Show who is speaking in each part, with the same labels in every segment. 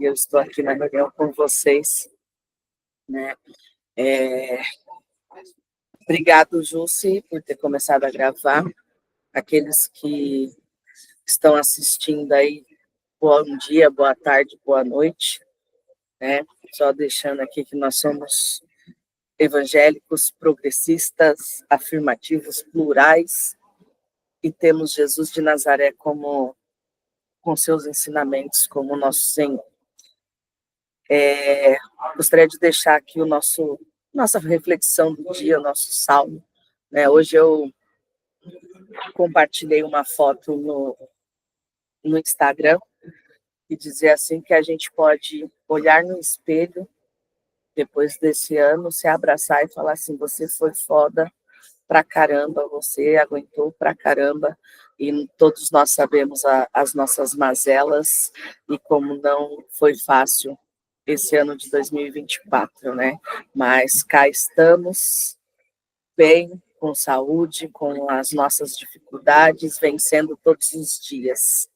Speaker 1: e eu estou aqui na reunião com vocês, né? Obrigado, Jussi, por ter começado a gravar. Aqueles que estão assistindo aí, bom dia, boa tarde, boa noite, né? Só deixando aqui que nós somos evangélicos, progressistas, afirmativos, plurais, e temos Jesus de Nazaré como, com seus ensinamentos, como nosso Senhor. Gostaria de deixar aqui nossa reflexão do dia, nosso salmo, né? Hoje eu compartilhei uma foto no Instagram e dizer assim que a gente pode olhar no espelho depois desse ano, se abraçar e falar assim: você foi foda pra caramba, você aguentou pra caramba, e todos nós sabemos as nossas mazelas e como não foi fácil esse ano de 2024, né? Mas cá estamos, bem, com saúde, com as nossas dificuldades, vencendo todos os dias.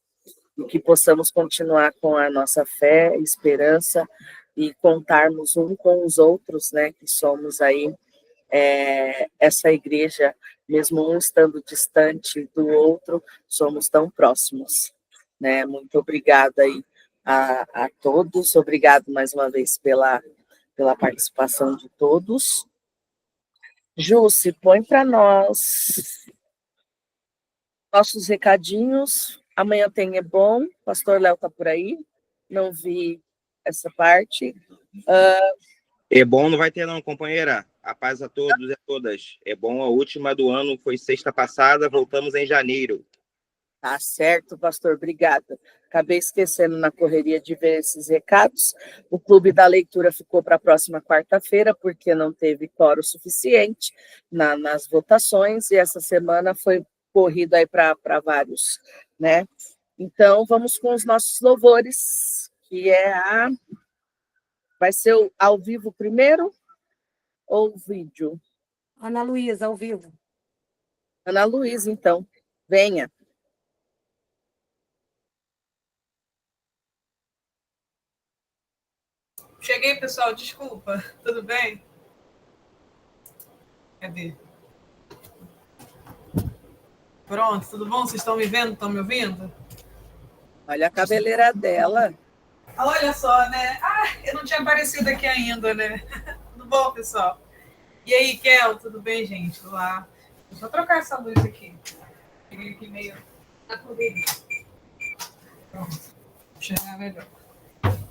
Speaker 1: E que possamos continuar com a nossa fé, esperança e contarmos um com os outros, né? Que somos aí essa igreja, mesmo um estando distante do outro, somos tão próximos, né? Muito obrigada aí a todos, obrigado mais uma vez pela participação de todos. Jussi, põe para nós nossos recadinhos. Amanhã tem bom. Pastor Léo está por aí. Não vi essa parte.
Speaker 2: Bom não vai ter não, companheira. A paz a todos e a todas. Bom, a última do ano foi sexta passada, voltamos em janeiro.
Speaker 1: Tá certo, pastor, obrigada. Acabei esquecendo na correria de ver esses recados. O Clube da Leitura ficou para a próxima quarta-feira, porque não teve quórum suficiente nas votações, e essa semana foi corrido aí para vários, né? Então, vamos com os nossos louvores, que vai ser ao vivo primeiro ou vídeo?
Speaker 3: Ana Luísa, ao vivo.
Speaker 1: Ana Luísa, então, venha.
Speaker 4: Cheguei, pessoal, desculpa. Tudo bem? Cadê? Pronto, tudo bom? Vocês estão me vendo? Estão me ouvindo?
Speaker 1: Olha a cabeleira dela.
Speaker 4: Olha só, né? Eu não tinha aparecido aqui ainda, né? Tudo bom, pessoal? E aí, Kel, tudo bem, gente? Olá. Deixa eu trocar essa luz aqui. Cheguei aqui meio na correria. Pronto. Vou enxergar melhor.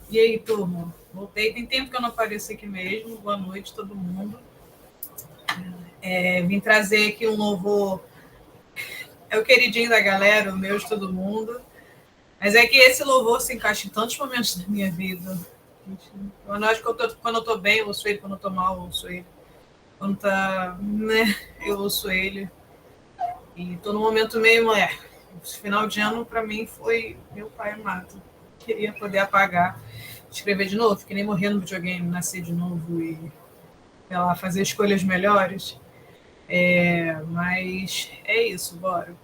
Speaker 4: E aí, turma? Voltei. Tem tempo que eu não apareço aqui mesmo. Boa noite, todo mundo. Vim trazer aqui um louvor. É o queridinho da galera, o meu de todo mundo. Mas é que esse louvor se encaixa em tantos momentos da minha vida. Eu acho que quando eu tô bem, eu ouço ele. Quando eu tô mal, eu ouço ele. Quando tá, né, eu ouço ele. E tô num momento meio, esse final de ano para mim foi meu pai amado. Queria poder apagar, escrever de novo, que nem morrer no videogame, nascer de novo e, sei lá, fazer escolhas melhores. Mas é isso, bora.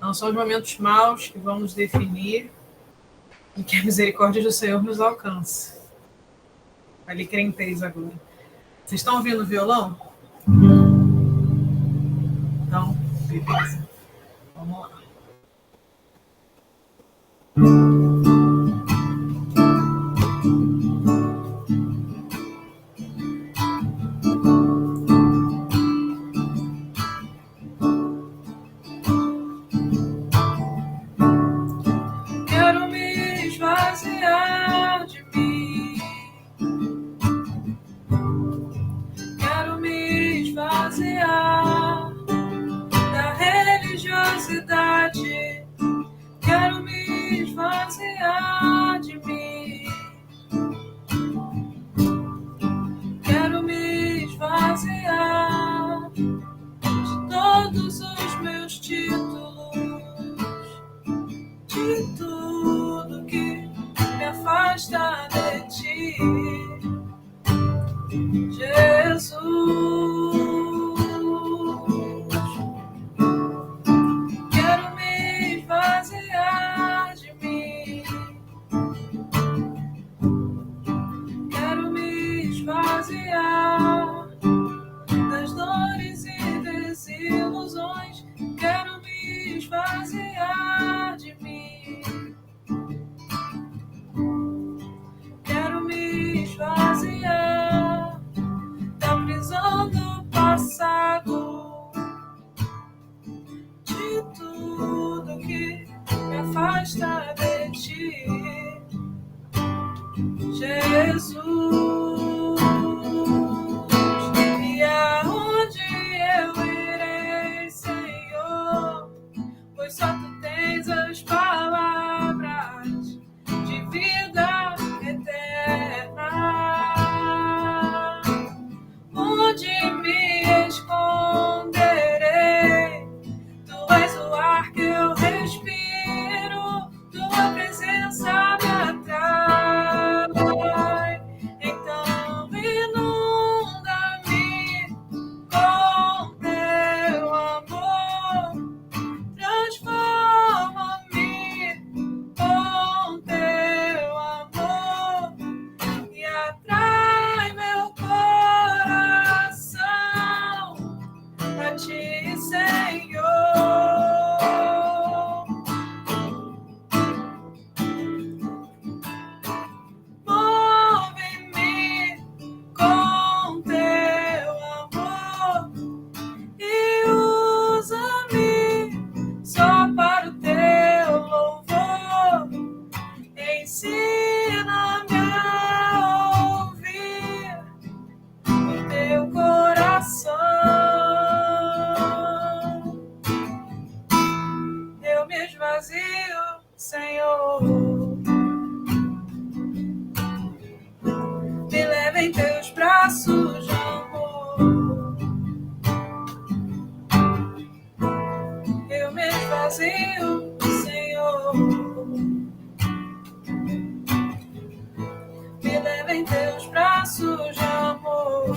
Speaker 4: Não são os momentos maus que vão nos definir e que a misericórdia do Senhor nos alcance. Ali crentez agora. Vocês estão ouvindo o violão? Então, beleza. Vamos lá. Quero me esvaziar de mim. Quero me esvaziar da religião. Jesus. E aonde eu irei, Senhor, pois só tu tens as palavras de vida eterna. Onde me esconderei? Tu és o ar que eu respiro, tua presença me atrai. Então inunda-me com teu amor, transforma-me com teu amor e atrai meu coração a ti, Senhor. Move-me com teu amor e usa-me só para o teu louvor. Ensina-me a ouvir o teu coração. Eu me esvazio, Senhor. Me leva em teus braços de amor. Eu me esvazio, Senhor. Me leva em teus braços de amor.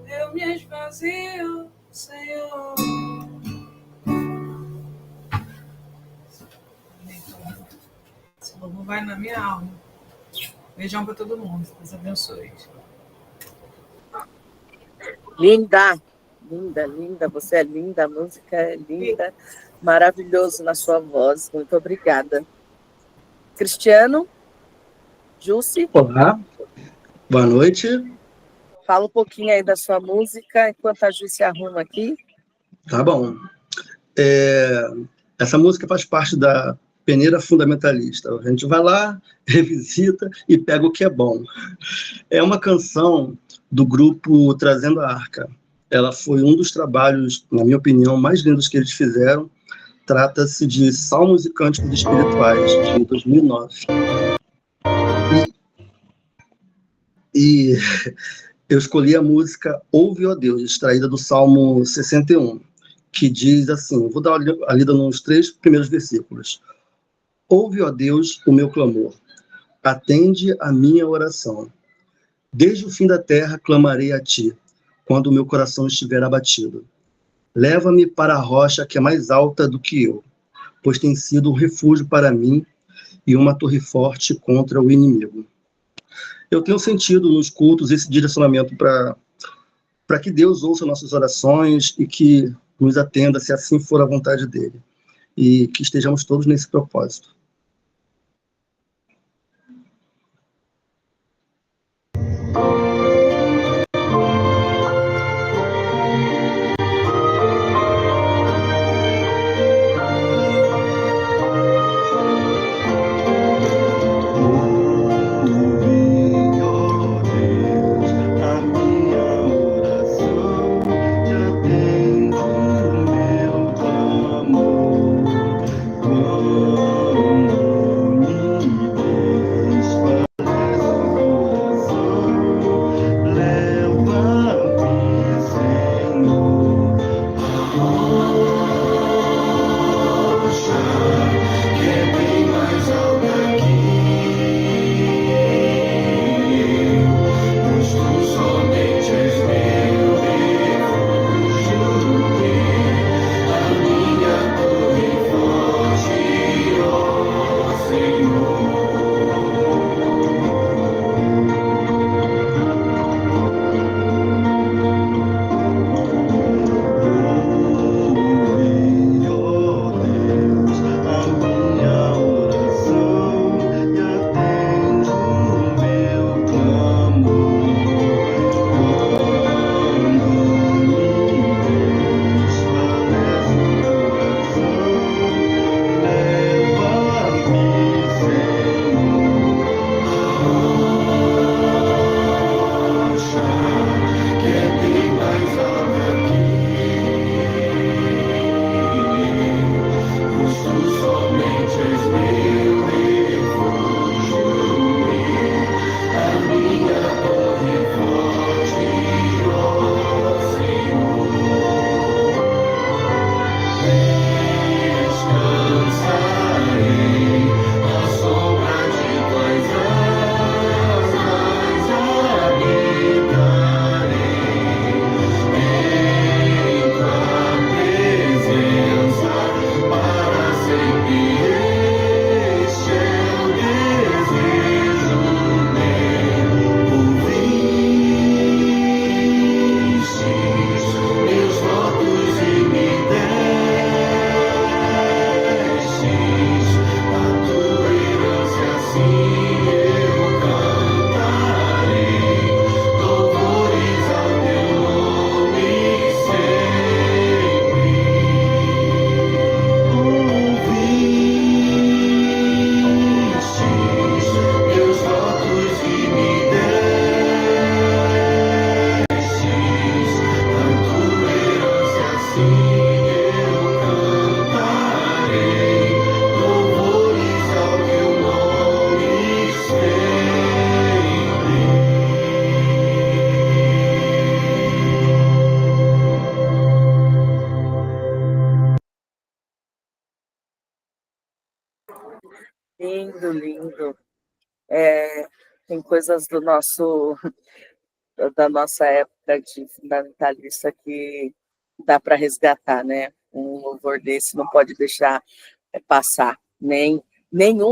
Speaker 4: Eu me esvazio, Senhor. Esse louvor vai na minha alma. Beijão para todo mundo. Deus abençoe.
Speaker 1: Linda, linda, linda. Você é linda, a música é linda. Maravilhoso na sua voz. Muito obrigada. Cristiano, Jussi,
Speaker 5: Olá, boa noite.
Speaker 1: fala um pouquinho aí da sua música enquanto a Jussi arruma aqui.
Speaker 5: Tá bom. Essa música faz parte da peneira fundamentalista. A gente vai lá, revisita e pega o que é bom. É uma canção do grupo Trazendo a Arca. Ela foi um dos trabalhos, na minha opinião, mais lindos que eles fizeram. Trata-se de Salmos e Cânticos Espirituais, de 2009. E eu escolhi a música Ouve, ó Deus, extraída do Salmo 61, que diz assim, vou dar a lida nos 3 primeiros versículos. Ouve, ó Deus, o meu clamor, atende a minha oração. Desde o fim da terra clamarei a ti, quando o meu coração estiver abatido. Leva-me para a rocha que é mais alta do que eu, pois tem sido um refúgio para mim e uma torre forte contra o inimigo. Eu tenho sentido nos cultos esse direcionamento para que Deus ouça nossas orações e que nos atenda, se assim for a vontade dele. E que estejamos todos nesse propósito.
Speaker 6: Oh
Speaker 1: Lindo, lindo. Tem coisas da nossa época de fundamentalista que dá para resgatar, né? Um louvor desse não pode deixar passar, nenhum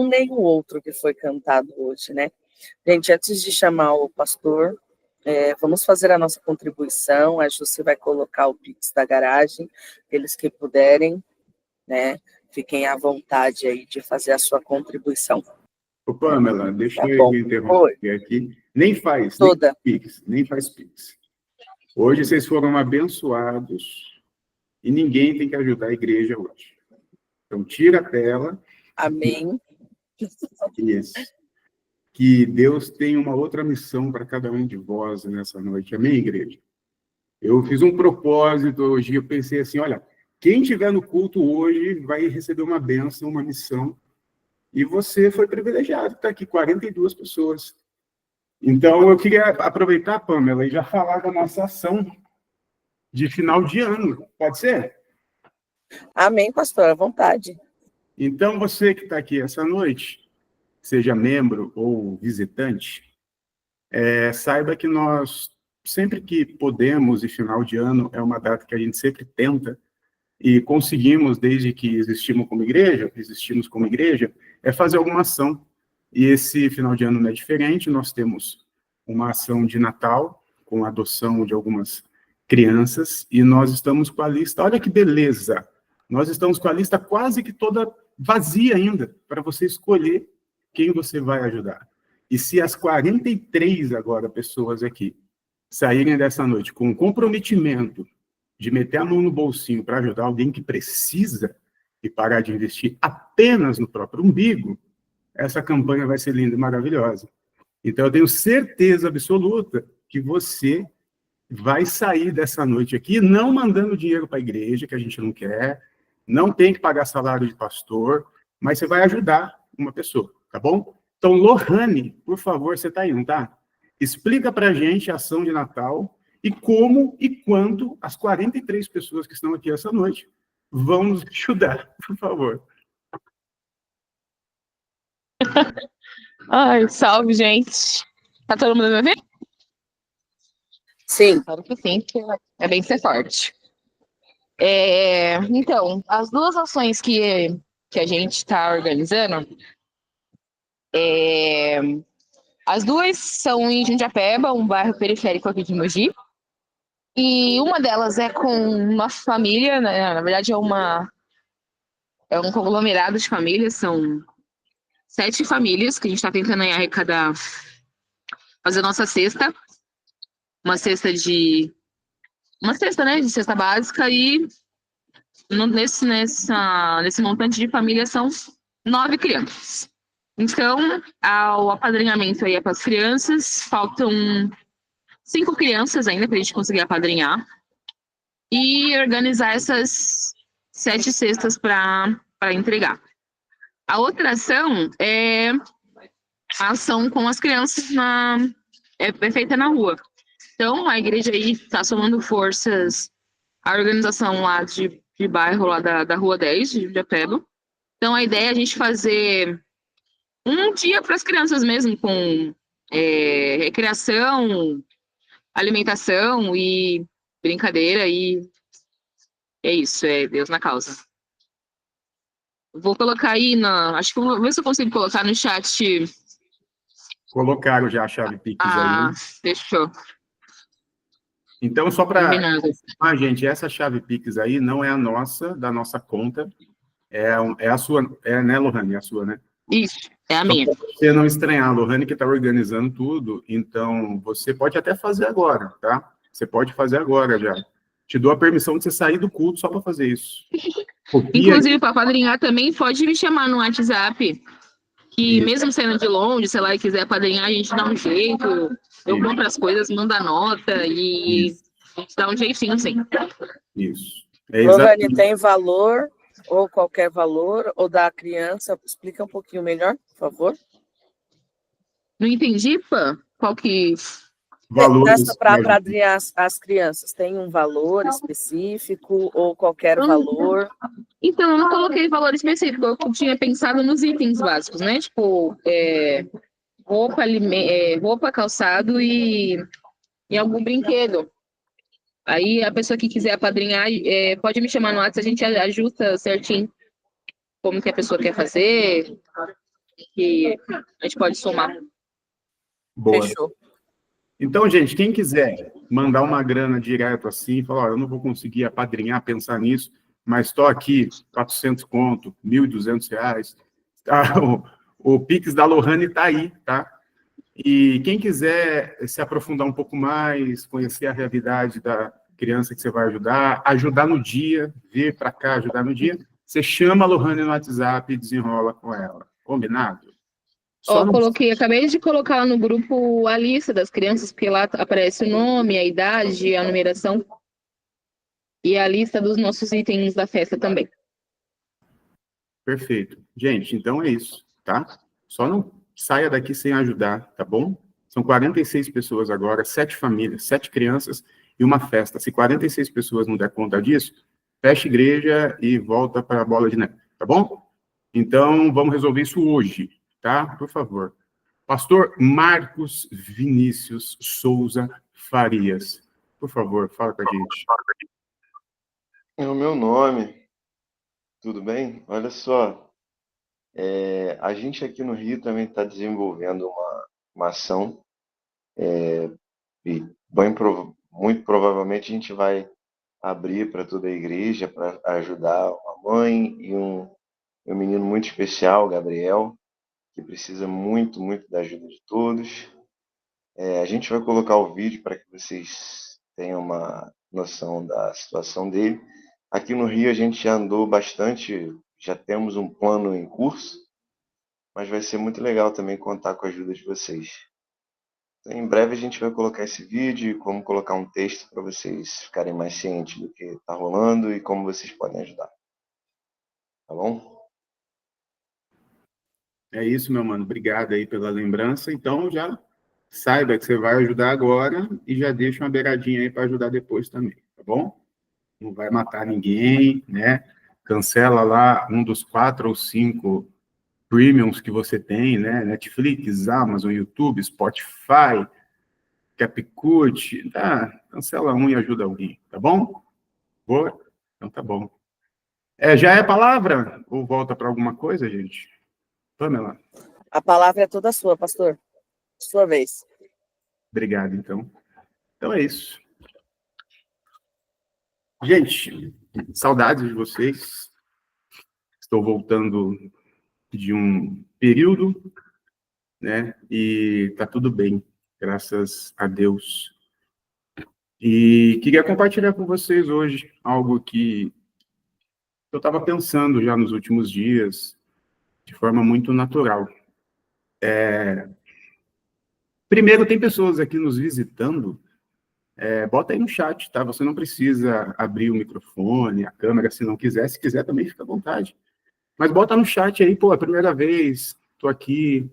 Speaker 1: nem o outro que foi cantado hoje, né? Gente, antes de chamar o pastor, vamos fazer a nossa contribuição. A Jussi vai colocar o Pix da garagem, aqueles que puderem, né? Fiquem à vontade aí de fazer a sua contribuição.
Speaker 6: Ô, Pamela, deixa
Speaker 1: Tá
Speaker 6: eu
Speaker 1: bom.
Speaker 6: interromper aqui. Nem faz Pix, nem faz Pix. Hoje vocês foram abençoados e ninguém tem que ajudar a igreja hoje. Então, tira a tela.
Speaker 1: Amém.
Speaker 6: Isso. Que Deus tem uma outra missão para cada um de vós nessa noite. Amém, igreja? Eu fiz um propósito hoje, eu pensei assim, olha, quem estiver no culto hoje vai receber uma bênção, uma missão, e você foi privilegiado, está aqui 42 pessoas. Então, eu queria aproveitar, Pamela, e já falar da nossa ação de final de ano. Pode ser?
Speaker 1: Amém, pastor, à vontade.
Speaker 6: Então, você que está aqui essa noite, seja membro ou visitante, saiba que nós, sempre que podemos, e final de ano é uma data que a gente sempre tenta, e conseguimos, desde que existimos como igreja, é fazer alguma ação. E esse final de ano não é diferente, nós temos uma ação de Natal, com a adoção de algumas crianças, e nós estamos com a lista, olha que beleza, nós estamos com a lista quase que toda vazia ainda, para você escolher quem você vai ajudar. E se as 43 agora pessoas aqui saírem dessa noite com comprometimento de meter a mão no bolsinho para ajudar alguém que precisa e parar de investir apenas no próprio umbigo, essa campanha vai ser linda e maravilhosa. Então, eu tenho certeza absoluta que você vai sair dessa noite aqui não mandando dinheiro para a igreja, que a gente não quer, não tem que pagar salário de pastor, mas você vai ajudar uma pessoa, tá bom? Então, Lohane, por favor, você está aí, não está? Explica para a gente a ação de Natal e como e quanto as 43 pessoas que estão aqui essa noite vão nos ajudar, por favor.
Speaker 7: Ai, salve, gente. Tá todo mundo me ouvindo?
Speaker 1: Sim.
Speaker 7: Claro que sim, que é bem ser forte. Então, as duas ações que a gente está organizando, as duas são em Jundiapeba, um bairro periférico aqui de Mogi. E uma delas é com uma família, né? Na verdade é um conglomerado de famílias, são 7 famílias que a gente está tentando arrecadar, fazer nossa cesta, uma cesta, né, de cesta básica, e nesse montante de família são 9 crianças. Então, o apadrinhamento aí é para as crianças, faltam 5 crianças ainda para a gente conseguir apadrinhar e organizar essas 7 cestas para entregar. A outra ação é a ação com as crianças é feita na rua. Então, a igreja aí está somando forças, a organização lá de bairro, lá da Rua 10, de Jundiapeba. Então, a ideia é a gente fazer um dia para as crianças mesmo, com recreação, alimentação e brincadeira, e é isso, é Deus na causa. Vou colocar aí acho que vou ver se eu consigo colocar no chat.
Speaker 6: Colocaram já a chave Pix aí.
Speaker 7: Fechou.
Speaker 6: Então, só para... gente, essa chave Pix aí não é a nossa, da nossa conta, é a sua, né, Lohane? É a sua, né?
Speaker 7: Isso, é a minha.
Speaker 6: Para você não estranhar, a Lohane que está organizando tudo, então você pode até fazer agora, tá? Você pode fazer agora já. Te dou a permissão de você sair do culto só para fazer isso.
Speaker 7: Inclusive, para apadrinhar também, pode me chamar no WhatsApp, que isso, mesmo saindo de longe, sei lá, e quiser apadrinhar, a gente dá um jeito, eu compro as coisas, mando a nota e isso, a gente dá um jeitinho, sim.
Speaker 6: Isso.
Speaker 1: Lohane, tem valor, ou qualquer valor, ou da criança? Explica um pouquinho melhor, por favor.
Speaker 7: Não entendi, Pã? Qual que...
Speaker 6: valores
Speaker 1: para
Speaker 6: para
Speaker 1: apadrinhar as crianças, tem um valor específico ou qualquer valor?
Speaker 7: Então, eu não coloquei valor específico, eu tinha pensado nos itens básicos, né? Tipo, roupa, roupa, calçado e algum brinquedo. Aí a pessoa que quiser apadrinhar pode me chamar no WhatsApp, a gente ajusta certinho como que a pessoa quer fazer, que a gente pode somar.
Speaker 6: boa.
Speaker 1: Fechou.
Speaker 6: Então, gente, quem quiser mandar uma grana direto assim, falar, eu não vou conseguir apadrinhar, pensar nisso, mas estou aqui, 400 conto, R$ 1.200, tá? O Pix da Lohane está aí, tá? E quem quiser se aprofundar um pouco mais, conhecer a realidade da criança que você vai ajudar no dia, vir para cá, ajudar no dia, você chama a Lohane no WhatsApp e desenrola com ela. Combinado? Só não...
Speaker 7: Acabei de colocar lá no grupo a lista das crianças, porque lá aparece o nome, a idade, a numeração e a lista dos nossos itens da festa também.
Speaker 6: Perfeito. Gente, então é isso, tá? Só não saia daqui sem ajudar, tá bom? São 46 pessoas agora, 7 famílias, 7 crianças e uma festa. Se 46 pessoas não der conta disso, fecha a igreja e volta para a bola de neve, tá bom? Então, vamos resolver isso hoje, tá? Por favor. Pastor Marcos Vinícius Souza Farias. Por favor, fala com a gente.
Speaker 8: É o meu nome, tudo bem? Olha só, a gente aqui no Rio também está desenvolvendo uma ação e muito provavelmente a gente vai abrir para toda a igreja para ajudar uma mãe e um menino muito especial, Gabriel, que precisa muito, muito da ajuda de todos. A gente vai colocar o vídeo para que vocês tenham uma noção da situação dele. Aqui no Rio a gente já andou bastante, já temos um plano em curso, mas vai ser muito legal também contar com a ajuda de vocês. Então, em breve a gente vai colocar esse vídeo e como colocar um texto para vocês ficarem mais cientes do que está rolando e como vocês podem ajudar. Tá bom?
Speaker 6: É isso, meu mano. Obrigado aí pela lembrança. Então, já saiba que você vai ajudar agora e já deixa uma beiradinha aí para ajudar depois também, tá bom? Não vai matar ninguém, né? Cancela lá um dos 4 ou 5 premiums que você tem, né? Netflix, Amazon, YouTube, Spotify, Capcut, tá? Cancela um e ajuda alguém, tá bom? Boa? Então tá bom. Já é palavra? Ou volta para alguma coisa, gente? Pamela?
Speaker 1: A palavra é toda sua, pastor. Sua vez.
Speaker 6: Obrigado, então. Então é isso. Gente, saudades de vocês. Estou voltando de um período, né? E tá tudo bem, graças a Deus. E queria compartilhar com vocês hoje algo que eu estava pensando já nos últimos dias, de forma muito natural. Primeiro, tem pessoas aqui nos visitando. Bota aí no chat, tá? Você não precisa abrir o microfone, a câmera, se não quiser. Se quiser, também fica à vontade. Mas bota no chat aí, pô, é a primeira vez, tô aqui,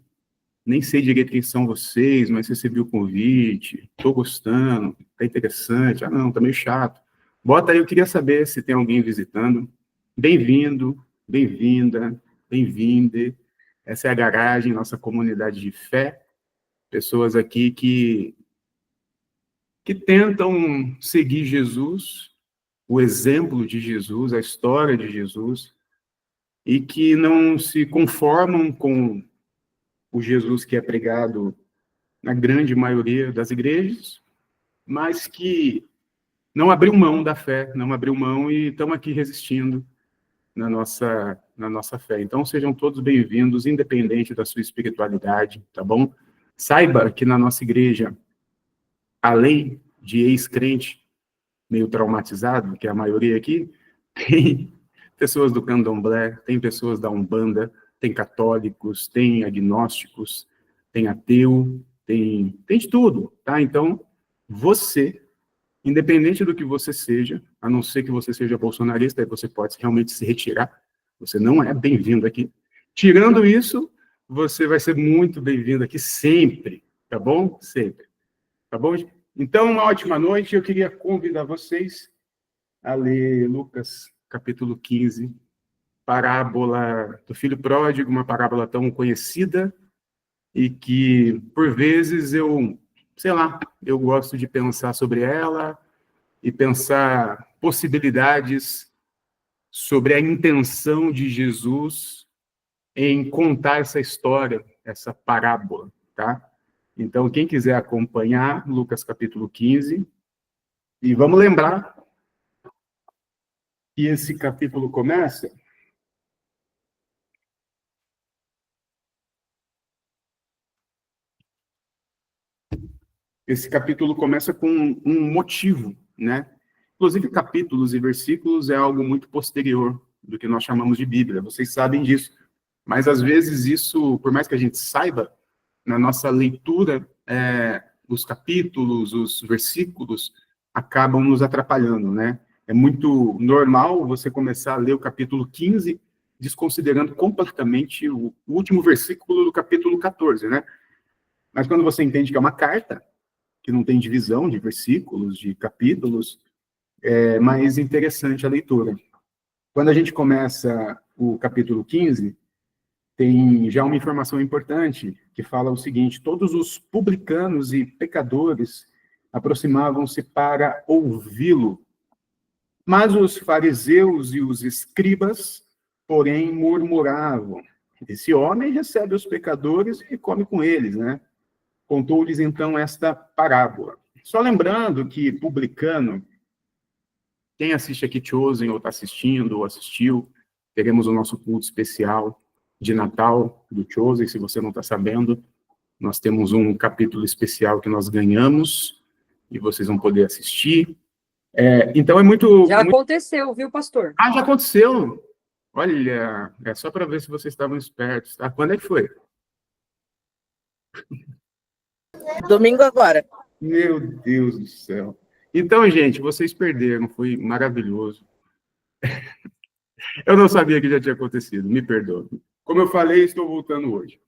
Speaker 6: nem sei direito quem são vocês, mas recebi o convite, tô gostando, tá interessante. Ah, não, tá meio chato. Bota aí, eu queria saber se tem alguém visitando. Bem-vindo, bem-vinda, bem-vinde. Essa é a Garagem, nossa comunidade de fé. Pessoas aqui que tentam seguir Jesus, o exemplo de Jesus, a história de Jesus, e que não se conformam com o Jesus que é pregado na grande maioria das igrejas, mas que não abriu mão da fé, não abriu mão e estão aqui resistindo na nossa fé. Então, sejam todos bem-vindos, independente da sua espiritualidade, tá bom? Saiba que na nossa igreja, além de ex-crente meio traumatizado, que é a maioria aqui, tem pessoas do candomblé, tem pessoas da Umbanda, tem católicos, tem agnósticos, tem ateu, tem de tudo, tá? Então, você, independente do que você seja, a não ser que você seja bolsonarista, aí você pode realmente se retirar, você não é bem-vindo aqui. Tirando isso, você vai ser muito bem-vindo aqui sempre, tá bom? Sempre. Tá bom? Então, uma ótima noite. Eu queria convidar vocês a ler Lucas, capítulo 15, parábola do filho pródigo, uma parábola tão conhecida e que, por vezes, eu gosto de pensar sobre ela e pensar possibilidades sobre a intenção de Jesus em contar essa história, essa parábola, tá? Então, quem quiser acompanhar, Lucas capítulo 15, e vamos lembrar que esse capítulo começa com um motivo, né? Inclusive, capítulos e versículos é algo muito posterior do que nós chamamos de Bíblia. Vocês sabem disso. Mas, às vezes, isso, por mais que a gente saiba, na nossa leitura, os capítulos, os versículos, acabam nos atrapalhando, né? É muito normal você começar a ler o capítulo 15, desconsiderando completamente o último versículo do capítulo 14, né? Mas quando você entende que é uma carta, que não tem divisão de versículos, de capítulos, é mais interessante a leitura. Quando a gente começa o capítulo 15, tem já uma informação importante que fala o seguinte: todos os publicanos e pecadores aproximavam-se para ouvi-lo, mas os fariseus e os escribas, porém, murmuravam: esse homem recebe os pecadores e come com eles, né? Contou-lhes, então, esta parábola. Só lembrando que publicano, quem assiste aqui Chosen, ou está assistindo, ou assistiu, teremos o nosso culto especial de Natal do Chosen. Se você não está sabendo, nós temos um capítulo especial que nós ganhamos, e vocês vão poder assistir. Então, é muito...
Speaker 3: Já aconteceu, viu, pastor?
Speaker 6: Ah, já aconteceu! Olha, é só para ver se vocês estavam espertos, tá? Quando é que foi?
Speaker 1: Domingo agora.
Speaker 6: Meu Deus do céu. Então, gente, vocês perderam, foi maravilhoso. Eu não sabia que já tinha acontecido, me perdoe. Como eu falei, estou voltando hoje.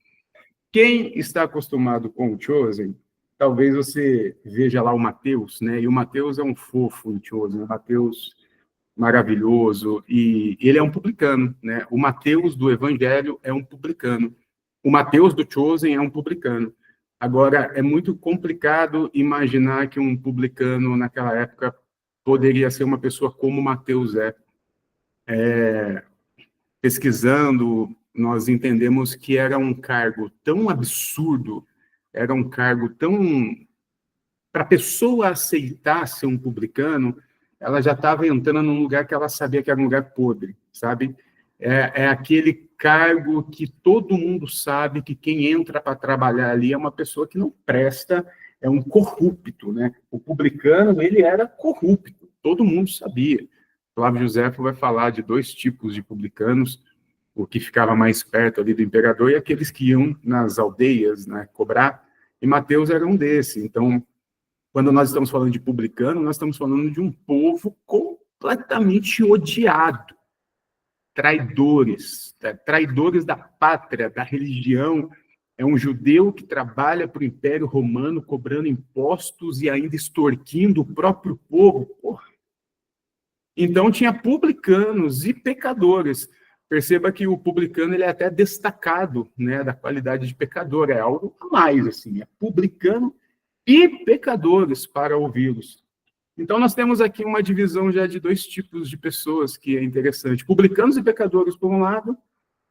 Speaker 6: Quem está acostumado com o Chosen, talvez você veja lá o Mateus, né? E o Mateus é um fofo em Chosen, o Mateus maravilhoso, e ele é um publicano, né? O Mateus do Evangelho é um publicano. O Mateus do Chosen é um publicano. Agora, é muito complicado imaginar que um publicano, naquela época, poderia ser uma pessoa como Mateus é. Pesquisando, nós entendemos que era um cargo tão absurdo, era um cargo tão... Para a pessoa aceitar ser um publicano, ela já estava entrando num lugar que ela sabia que era um lugar podre, sabe? É aquele cargo que todo mundo sabe que quem entra para trabalhar ali é uma pessoa que não presta, é um corrupto, né? O publicano, ele era corrupto, todo mundo sabia. Flávio Josefo vai falar de dois tipos de publicanos, o que ficava mais perto ali do imperador e aqueles que iam nas aldeias, né, cobrar, e Mateus era um desse. Então, quando nós estamos falando de publicano, nós estamos falando de um povo completamente odiado, traidores da pátria, da religião. É um judeu que trabalha para o Império Romano, cobrando impostos e ainda extorquindo o próprio povo. Porra. Então, tinha publicanos e pecadores. Perceba que o publicano ele é até destacado, né, da qualidade de pecador. É algo a mais, assim, é publicano e pecadores para ouvi-los. Então, nós temos aqui uma divisão já de dois tipos de pessoas, que é interessante. Publicanos e pecadores, por um lado,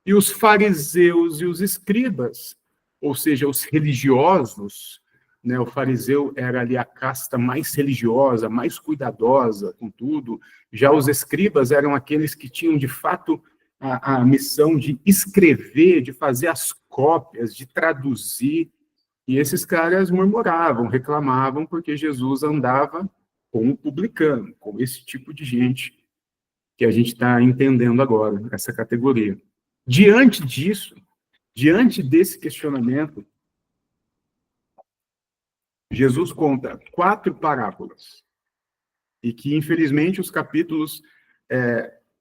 Speaker 6: e os fariseus e os escribas, ou seja, os religiosos, né? O fariseu era ali a casta mais religiosa, mais cuidadosa com tudo. Já os escribas eram aqueles que tinham, de fato, a missão de escrever, de fazer as cópias, de traduzir. E esses caras murmuravam, reclamavam, porque Jesus andava com o publicano, com esse tipo de gente que a gente está entendendo agora, essa categoria. Diante disso, diante desse questionamento, Jesus conta 4 parábolas, e que, infelizmente, os capítulos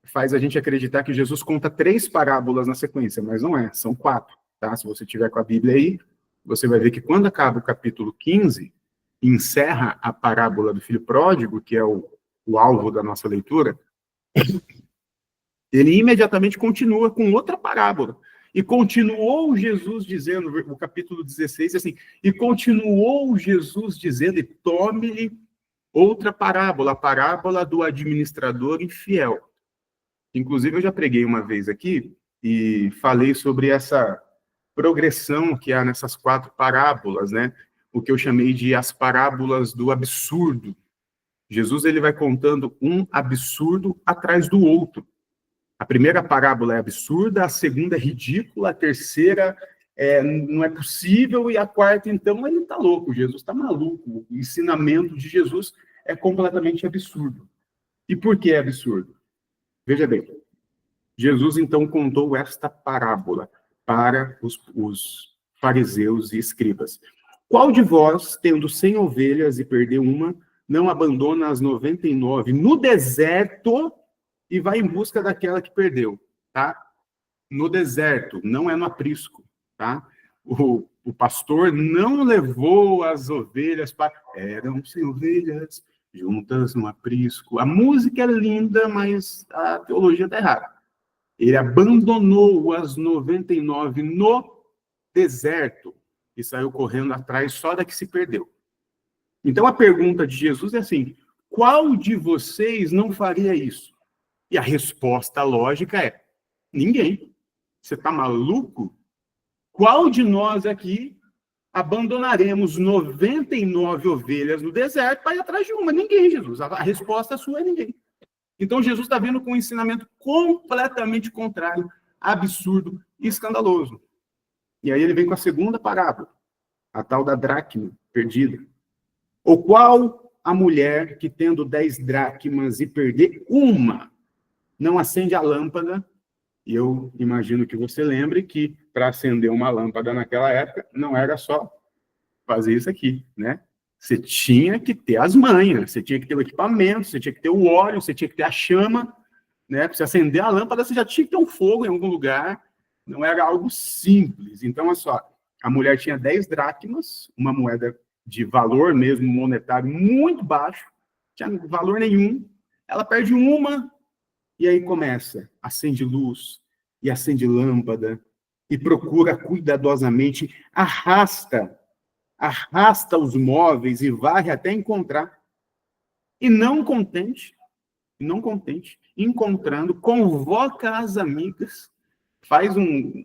Speaker 6: faz a gente acreditar que Jesus conta 3 parábolas na sequência, mas não é, são 4, tá? Se você tiver com a Bíblia aí, você vai ver que quando acaba o capítulo 15, encerra a parábola do filho pródigo, que é o alvo da nossa leitura, ele imediatamente continua com outra parábola. E continuou Jesus dizendo, o capítulo 16, assim, e continuou Jesus dizendo, e tome-lhe outra parábola, a parábola do administrador infiel. Inclusive, eu já preguei uma vez aqui e falei sobre essa progressão que há nessas 4 parábolas, né? O que eu chamei de as parábolas do absurdo. Jesus ele vai contando um absurdo atrás do outro. A primeira parábola é absurda, a segunda é ridícula, a terceira não é possível, e a quarta, então, ele está louco, Jesus está maluco. O ensinamento de Jesus é completamente absurdo. E por que é absurdo? Veja bem, Jesus, então, contou esta parábola para os fariseus e escribas. Qual de vós, tendo 100 ovelhas e perder uma, não abandona as 99 no deserto e vai em busca daquela que perdeu, tá? No deserto, não é no aprisco, tá? O pastor não levou as ovelhas para... Eram 100 ovelhas juntas no aprisco. A música é linda, mas a teologia está errada. Ele abandonou as 99 no deserto e saiu correndo atrás só da que se perdeu. Então a pergunta de Jesus é assim: qual de vocês não faria isso? E a resposta lógica é: ninguém. Você está maluco? Qual de nós aqui abandonaremos 99 ovelhas no deserto para ir atrás de uma? Ninguém, Jesus. A resposta sua é ninguém. Então Jesus está vindo com um ensinamento completamente contrário, absurdo e escandaloso. E aí ele vem com a segunda parábola, a tal da dracma perdida. Ou qual a mulher que, tendo 10 dracmas e perder uma, não acende a lâmpada? E eu imagino que você lembre que para acender uma lâmpada naquela época não era só fazer isso aqui, né? Você tinha que ter as manhas, você tinha que ter o equipamento, você tinha que ter o óleo, você tinha que ter a chama, né? Para você acender a lâmpada, você já tinha que ter um fogo em algum lugar. Não era algo simples. Então, olha só, a mulher tinha 10 dracmas, uma moeda de valor mesmo monetário muito baixo, não tinha valor nenhum. Ela perde uma, e aí começa, acende luz, e acende lâmpada, e procura cuidadosamente, arrasta os móveis e varre até encontrar. E não contente, encontrando, convoca as amigas, faz um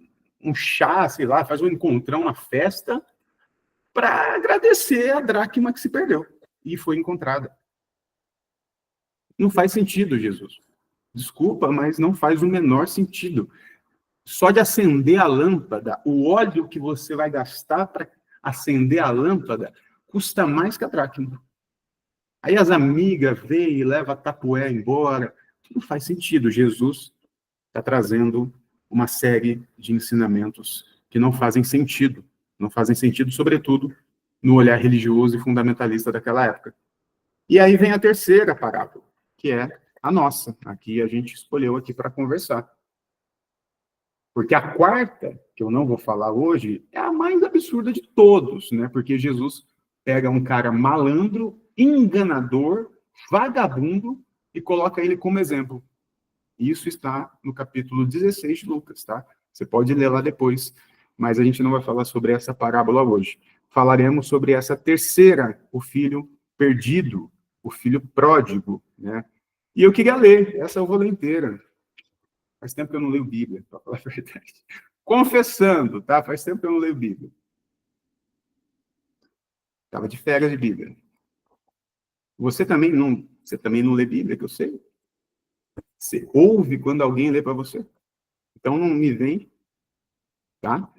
Speaker 6: chá, sei lá, faz um encontrão na festa, para agradecer a dracma que se perdeu e foi encontrada. Não faz sentido, Jesus. Desculpa, mas não faz o menor sentido. Só de acender a lâmpada, o óleo que você vai gastar para acender a lâmpada custa mais que a dracma. Aí as amigas veem e levam a tapué embora. Não faz sentido. Jesus está trazendo uma série de ensinamentos que não fazem sentido. Não fazem sentido, sobretudo, no olhar religioso e fundamentalista daquela época. E aí vem a terceira parábola, que é a nossa. Aqui a gente escolheu aqui para conversar. Porque a quarta, que eu não vou falar hoje, é a mais absurda de todos, né? Porque Jesus pega um cara malandro, enganador, vagabundo, e coloca ele como exemplo. Isso está no capítulo 16 de Lucas, tá? Você pode ler lá depois, mas a gente não vai falar sobre essa parábola hoje. Falaremos sobre essa terceira, o filho perdido, o filho pródigo, né? E eu queria ler, essa eu vou ler inteira. Faz tempo que eu não leio Bíblia, para falar a verdade. Confessando, tá? Faz tempo que eu não leio Bíblia. Estava de férias de Bíblia. Você também não lê Bíblia, que eu sei. Você ouve quando alguém lê para você. Então não me vem, tá?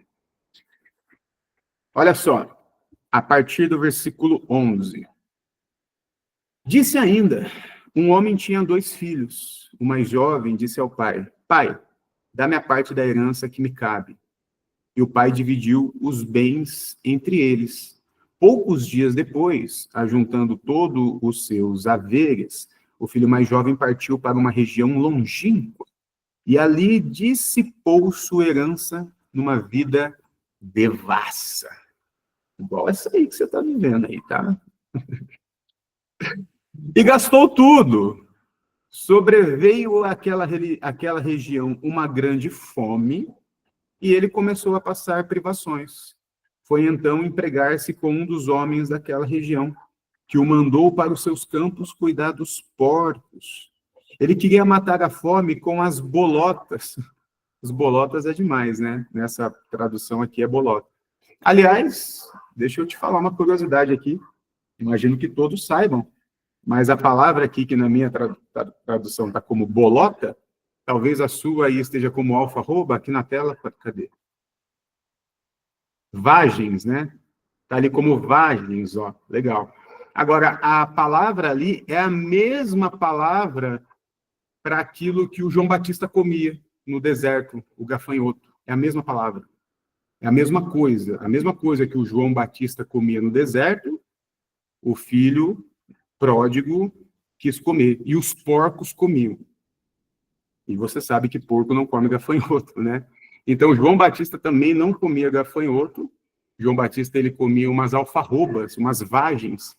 Speaker 6: Olha só, a partir do versículo 11. Disse ainda, um homem tinha 2 filhos. O mais jovem disse ao pai, pai, dá-me a parte da herança que me cabe. E o pai dividiu os bens entre eles. Poucos dias depois, ajuntando todos os seus haveres, o filho mais jovem partiu para uma região longínqua e ali dissipou sua herança numa vida devassa. Igual essa aí que você está vivendo aí, tá? E gastou tudo. Sobreveio àquela região uma grande fome, e ele começou a passar privações. Foi então empregar-se com um dos homens daquela região, que o mandou para os seus campos cuidar dos porcos. Ele queria matar a fome com as bolotas. As bolotas é demais, né? Nessa tradução aqui é bolota. Aliás, deixa eu te falar uma curiosidade aqui. Imagino que todos saibam, mas a palavra aqui, que na minha tradução está como bolota, talvez a sua aí esteja como alfarroba, aqui na tela, cadê? Vagens, né? Está ali como vagens, ó, legal. Agora, a palavra ali é a mesma palavra para aquilo que o João Batista comia no deserto, o gafanhoto. É a mesma palavra. É a mesma coisa que o João Batista comia no deserto, o filho pródigo quis comer, e os porcos comiam. E você sabe que porco não come gafanhoto, né? Então, João Batista também não comia gafanhoto. João Batista, ele comia umas alfarrobas, umas vagens,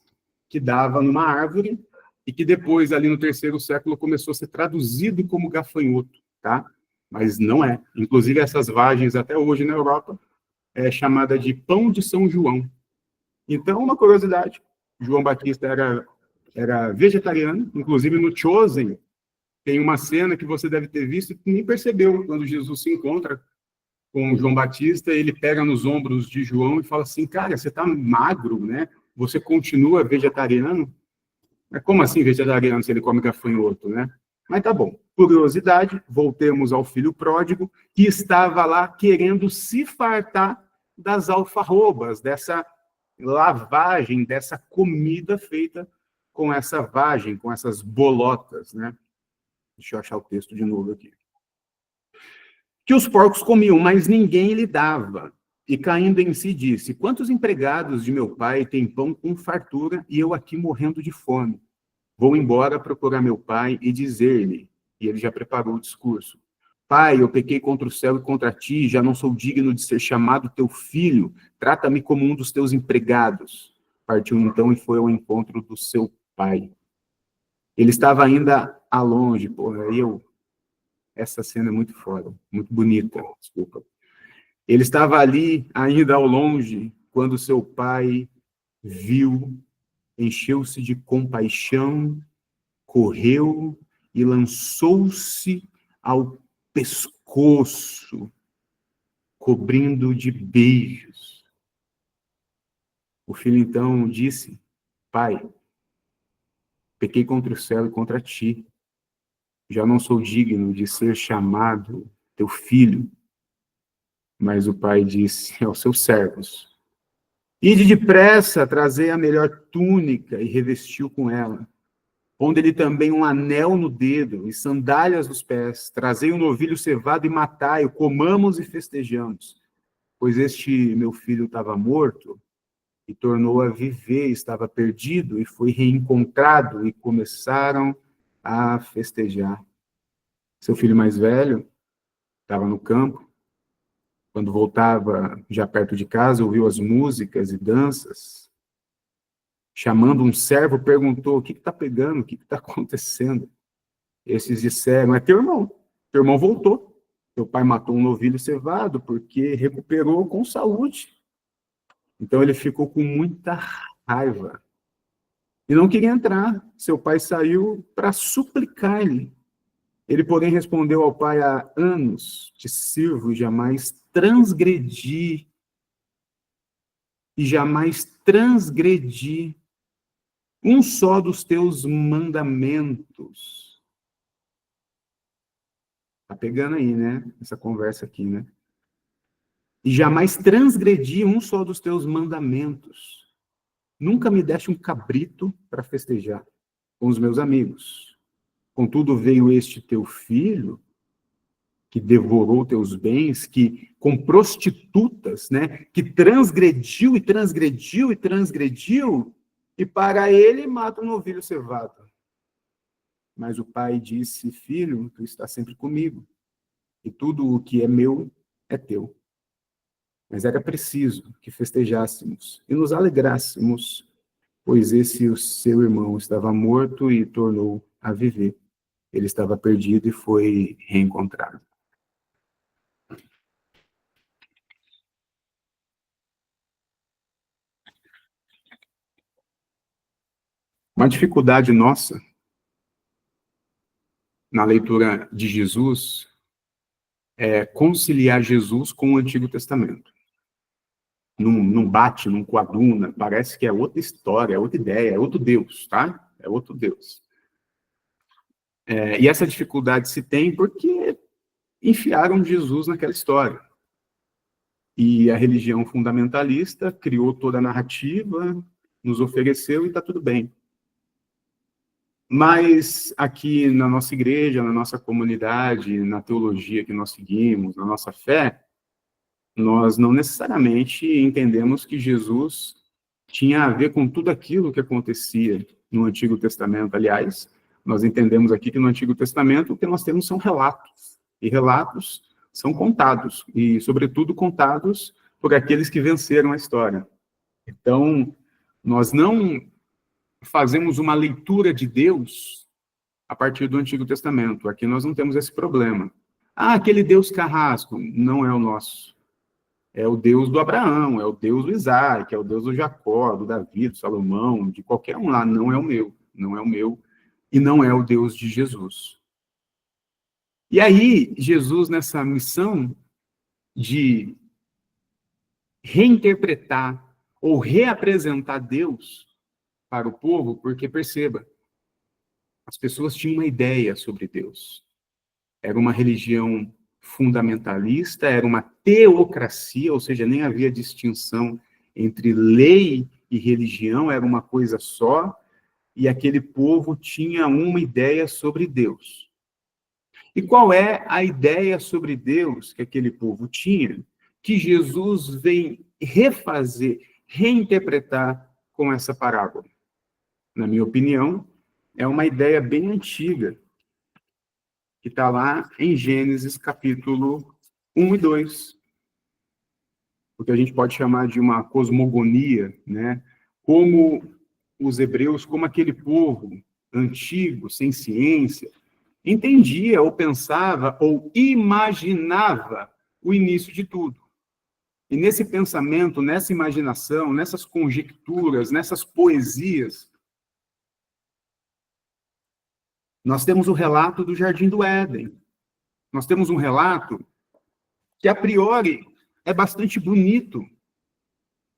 Speaker 6: que dava numa árvore, e que depois, ali no 3º século, começou a ser traduzido como gafanhoto, tá? Mas não é. Inclusive, essas vagens, até hoje na Europa, é chamada de pão de São João. Então, uma curiosidade, João Batista era vegetariano, inclusive no Chosen, tem uma cena que você deve ter visto e nem percebeu, quando Jesus se encontra com João Batista, ele pega nos ombros de João e fala assim, cara, você está magro, né? Você continua vegetariano? Mas como assim vegetariano se ele come gafanhoto, né? Mas tá bom. Curiosidade, voltemos ao filho pródigo, que estava lá querendo se fartar das alfarrobas, dessa lavagem, dessa comida feita com essa vagem, com essas bolotas, né? Deixa eu achar o texto de novo aqui. Que os porcos comiam, mas ninguém lhe dava. E caindo em si disse, quantos empregados de meu pai têm pão com fartura e eu aqui morrendo de fome? Vou embora procurar meu pai e dizer-lhe, e ele já preparou o discurso, pai, eu pequei contra o céu e contra ti, já não sou digno de ser chamado teu filho, trata-me como um dos teus empregados. Partiu então e foi ao encontro do seu pai. Ele estava ainda a longe, essa cena é muito foda, muito bonita, desculpa. Ele estava ali, ainda ao longe, quando seu pai viu, encheu-se de compaixão, correu e lançou-se ao pescoço, cobrindo de beijos. O filho então disse, pai, pequei contra o céu e contra ti, já não sou digno de ser chamado teu filho. Mas o pai disse aos seus servos, ide depressa, trazei a melhor túnica e revestiu com ela. Pondo-lhe também um anel no dedo e sandálias nos pés. Trazei um novilho cevado e matai-o, comamos e festejamos. Pois este meu filho estava morto e tornou a viver, estava perdido e foi reencontrado, e começaram a festejar. Seu filho mais velho estava no campo. Quando voltava já perto de casa, ouviu as músicas e danças. Chamando um servo, perguntou, o que está pegando? O que está acontecendo? Esses disseram, é teu irmão. Teu irmão voltou. Teu pai matou um novilho cevado porque recuperou com saúde. Então ele ficou com muita raiva. E não queria entrar. Seu pai saiu para suplicar-lhe. Ele, porém, respondeu ao pai, há anos te sirvo e jamais transgredi um só dos teus mandamentos. Tá pegando aí, né? Essa conversa aqui, né? E jamais transgredi um só dos teus mandamentos. Nunca me deste um cabrito para festejar com os meus amigos. Contudo, veio este teu filho, que devorou teus bens, que com prostitutas, né, que transgrediu, e para ele mata um novilho cevado. Mas o pai disse, filho, tu estás sempre comigo, e tudo o que é meu é teu. Mas era preciso que festejássemos e nos alegrássemos, pois esse o seu irmão estava morto e tornou a viver. Ele estava perdido e foi reencontrado. Uma dificuldade nossa na leitura de Jesus é conciliar Jesus com o Antigo Testamento. Não bate, não coaduna, parece que é outra história, é outra ideia, é outro Deus, tá? É outro Deus. E essa dificuldade se tem porque enfiaram Jesus naquela história. E a religião fundamentalista criou toda a narrativa, nos ofereceu e está tudo bem. Mas aqui na nossa igreja, na nossa comunidade, na teologia que nós seguimos, na nossa fé, nós não necessariamente entendemos que Jesus tinha a ver com tudo aquilo que acontecia no Antigo Testamento. Aliás, nós entendemos aqui que no Antigo Testamento o que nós temos são relatos. E relatos são contados, e sobretudo contados por aqueles que venceram a história. Então, nós não fazemos uma leitura de Deus a partir do Antigo Testamento. Aqui nós não temos esse problema. Aquele Deus carrasco, não é o nosso. É o Deus do Abraão, é o Deus do Isaac, é o Deus do Jacó, do Davi, do Salomão, de qualquer um lá. Não é o meu, não é o meu, e não é o Deus de Jesus. E aí, Jesus, nessa missão de reinterpretar ou reapresentar Deus para o povo, porque perceba, as pessoas tinham uma ideia sobre Deus. Era uma religião fundamentalista, era uma teocracia, ou seja, nem havia distinção entre lei e religião, era uma coisa só, e aquele povo tinha uma ideia sobre Deus. E qual é a ideia sobre Deus que aquele povo tinha, que Jesus vem refazer, reinterpretar com essa parábola? Na minha opinião, é uma ideia bem antiga, que está lá em Gênesis capítulo 1 e 2. O que a gente pode chamar de uma cosmogonia, né? Como os hebreus, como aquele povo antigo, sem ciência, entendia ou pensava ou imaginava o início de tudo. E nesse pensamento, nessa imaginação, nessas conjecturas, nessas poesias, nós temos o relato do Jardim do Éden. Nós temos um relato que, a priori, é bastante bonito.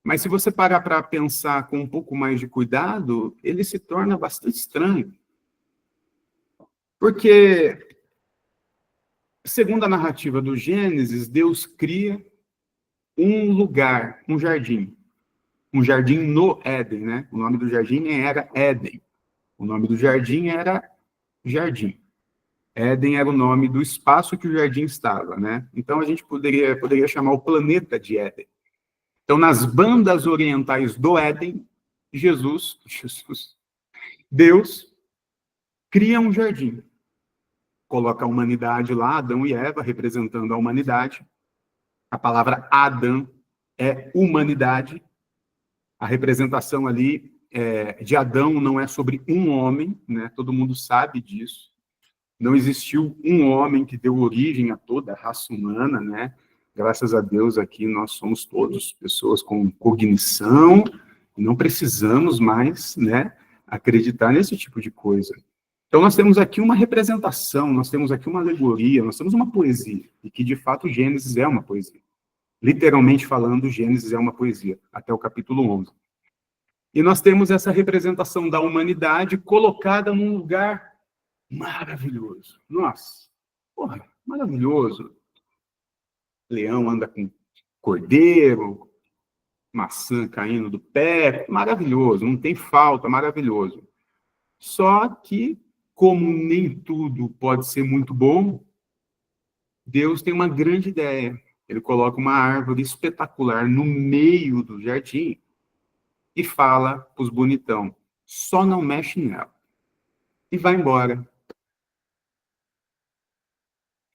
Speaker 6: Mas se você parar para pensar com um pouco mais de cuidado, ele se torna bastante estranho. Porque, segundo a narrativa do Gênesis, Deus cria um lugar, um jardim no Éden, né? O nome do jardim era Éden. O nome do jardim era Jardim. Éden era o nome do espaço que o jardim estava, né? Então a gente poderia chamar o planeta de Éden. Então, nas bandas orientais do Éden, Deus cria um jardim. Coloca a humanidade lá, Adão e Eva, representando a humanidade. A palavra Adão é humanidade. A representação ali de Adão não é sobre um homem, né? Todo mundo sabe disso. Não existiu um homem que deu origem a toda a raça humana, né? Graças a Deus aqui nós somos todos pessoas com cognição, não precisamos mais, né, acreditar nesse tipo de coisa. Então nós temos aqui uma representação, nós temos aqui uma alegoria, nós temos uma poesia, e que de fato Gênesis é uma poesia. Literalmente falando, Gênesis é uma poesia, até o capítulo 11. E nós temos essa representação da humanidade colocada num lugar maravilhoso. Nossa, porra, maravilhoso. Leão anda com cordeiro, maçã caindo do pé, maravilhoso, não tem falta, maravilhoso. Só que, como nem tudo pode ser muito bom, Deus tem uma grande ideia. Ele coloca uma árvore espetacular no meio do jardim e fala para os bonitão, só não mexe nela. E vai embora.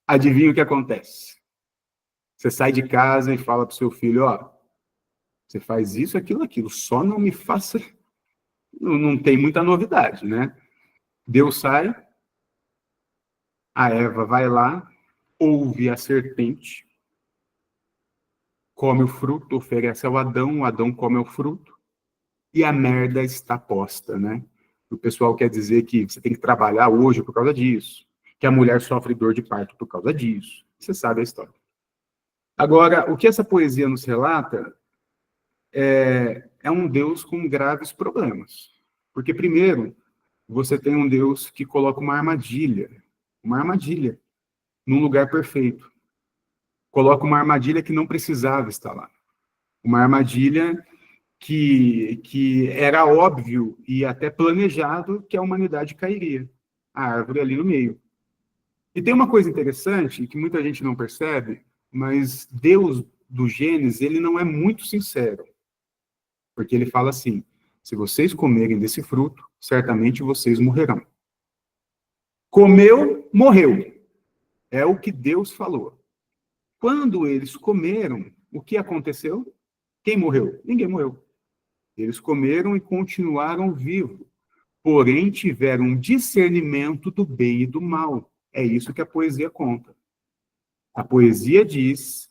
Speaker 6: Adivinha o que acontece? Você sai de casa e fala para o seu filho, ó, você faz isso, aquilo, só não me faça não tem muita novidade, né? Deus sai, a Eva vai lá, ouve a serpente, come o fruto, oferece ao Adão, o Adão come o fruto, e a merda está posta, né? O pessoal quer dizer que você tem que trabalhar hoje por causa disso, que a mulher sofre dor de parto por causa disso. Você sabe a história. Agora, o que essa poesia nos relata é um Deus com graves problemas. Porque, primeiro, você tem um Deus que coloca uma armadilha, num lugar perfeito. Coloca uma armadilha que não precisava estar lá. Uma armadilha que era óbvio e até planejado que a humanidade cairia. A árvore ali no meio. E tem uma coisa interessante que muita gente não percebe, mas Deus do Gênesis, ele não é muito sincero. Porque ele fala assim, se vocês comerem desse fruto, certamente vocês morrerão. Comeu, morreu. É o que Deus falou. Quando eles comeram, o que aconteceu? Quem morreu? Ninguém morreu. Eles comeram e continuaram vivos. Porém, tiveram um discernimento do bem e do mal. É isso que a poesia conta. A poesia diz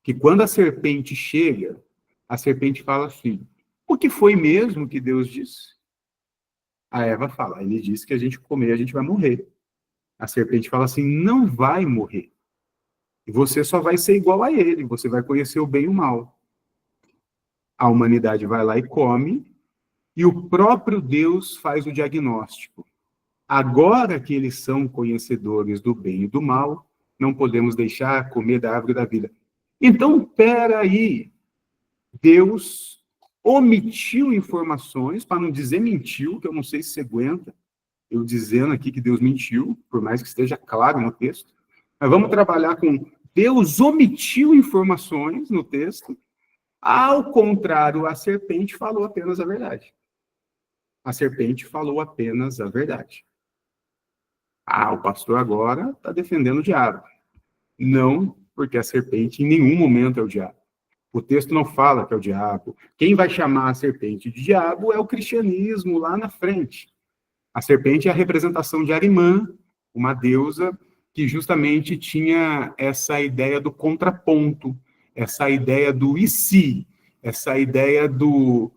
Speaker 6: que quando a serpente chega, a serpente fala assim, o que foi mesmo que Deus disse? A Eva fala, ele disse que a gente comer, a gente vai morrer. A serpente fala assim, não vai morrer. E você só vai ser igual a ele, você vai conhecer o bem e o mal. A humanidade vai lá e come, e o próprio Deus faz o diagnóstico. Agora que eles são conhecedores do bem e do mal, não podemos deixar comer da árvore da vida. Então, peraí, Deus omitiu informações, para não dizer mentiu, que eu não sei se você aguenta, eu dizendo aqui que Deus mentiu, por mais que esteja claro no texto. Mas vamos trabalhar com Deus omitiu informações no texto, ao contrário, a serpente falou apenas a verdade. A serpente falou apenas a verdade. Ah, o pastor agora está defendendo o diabo. Não, porque a serpente em nenhum momento é o diabo. O texto não fala que é o diabo. Quem vai chamar a serpente de diabo é o cristianismo lá na frente. A serpente é a representação de Arimã, uma deusa que justamente tinha essa ideia do contraponto, essa ideia do e se, essa ideia do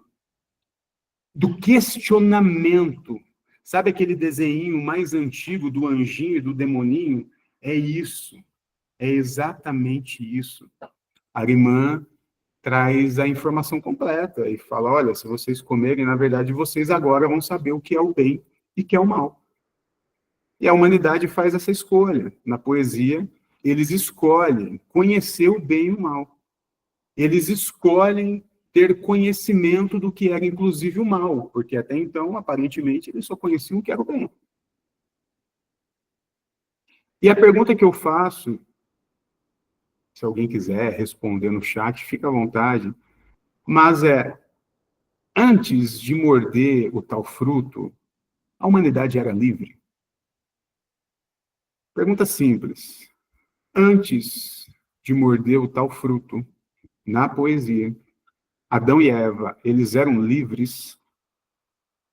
Speaker 6: questionamento. Sabe aquele desenho mais antigo do anjinho e do demoninho? É isso. É exatamente isso. Arimã traz a informação completa e fala, olha, se vocês comerem, na verdade, vocês agora vão saber o que é o bem e o que é o mal. E a humanidade faz essa escolha. Na poesia, eles escolhem conhecer o bem e o mal. Eles escolhem ter conhecimento do que era, inclusive, o mal, porque até então, aparentemente, eles só conheciam o que era o bem. E a pergunta que eu faço, se alguém quiser responder no chat, fica à vontade, mas antes de morder o tal fruto, a humanidade era livre? Pergunta simples. Antes de morder o tal fruto, na poesia, Adão e Eva, eles eram livres,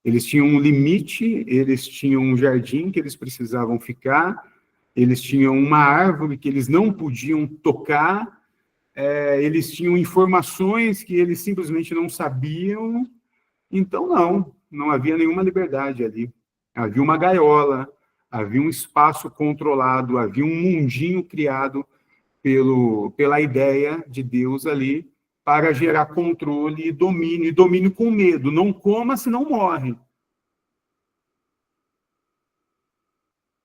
Speaker 6: eles tinham um limite, eles tinham um jardim que eles precisavam ficar, eles tinham uma árvore que eles não podiam tocar, eles tinham informações que eles simplesmente não sabiam, então não havia nenhuma liberdade ali. Havia uma gaiola, havia um espaço controlado, havia um mundinho criado pela ideia de Deus ali, para gerar controle e domínio com medo. Não coma, senão morre.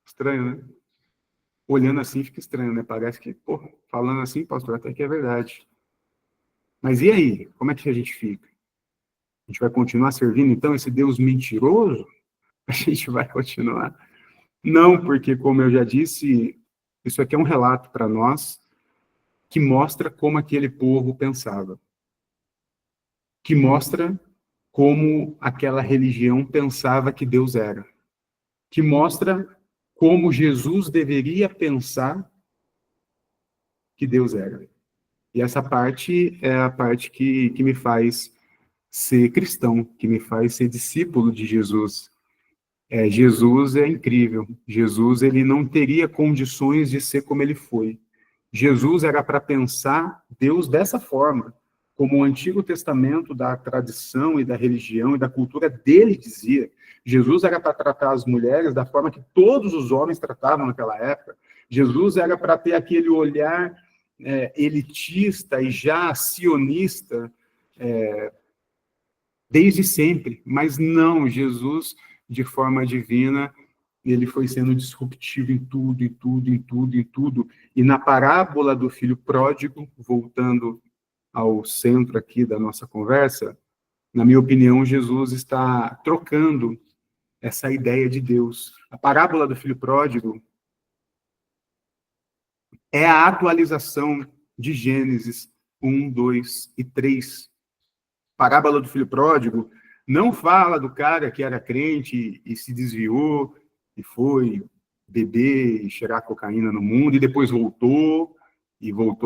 Speaker 6: Estranho, né? Olhando assim fica estranho, né? Parece que, falando assim, pastor, até que é verdade. Mas e aí? Como é que a gente fica? A gente vai continuar servindo, então, esse Deus mentiroso? A gente vai continuar? Não, porque, como eu já disse, isso aqui é um relato para nós que mostra como aquele povo pensava. Que mostra como aquela religião pensava que Deus era. Que mostra como Jesus deveria pensar que Deus era. E essa parte é a parte que me faz ser cristão, que me faz ser discípulo de Jesus. Jesus é incrível. Jesus, ele não teria condições de ser como ele foi. Jesus era para pensar Deus dessa forma, como o Antigo Testamento da tradição e da religião e da cultura dele dizia. Jesus era para tratar as mulheres da forma que todos os homens tratavam naquela época. Jesus era para ter aquele olhar elitista e já sionista desde sempre. Mas não, Jesus, de forma divina, ele foi sendo disruptivo em tudo, em tudo, em tudo, em tudo. E na parábola do filho pródigo, voltando ao centro aqui da nossa conversa, na minha opinião, Jesus está trocando essa ideia de Deus. A parábola do filho pródigo é a atualização de Gênesis 1, 2 e 3. A parábola do filho pródigo não fala do cara que era crente e se desviou e foi beber e cheirar cocaína no mundo e depois voltou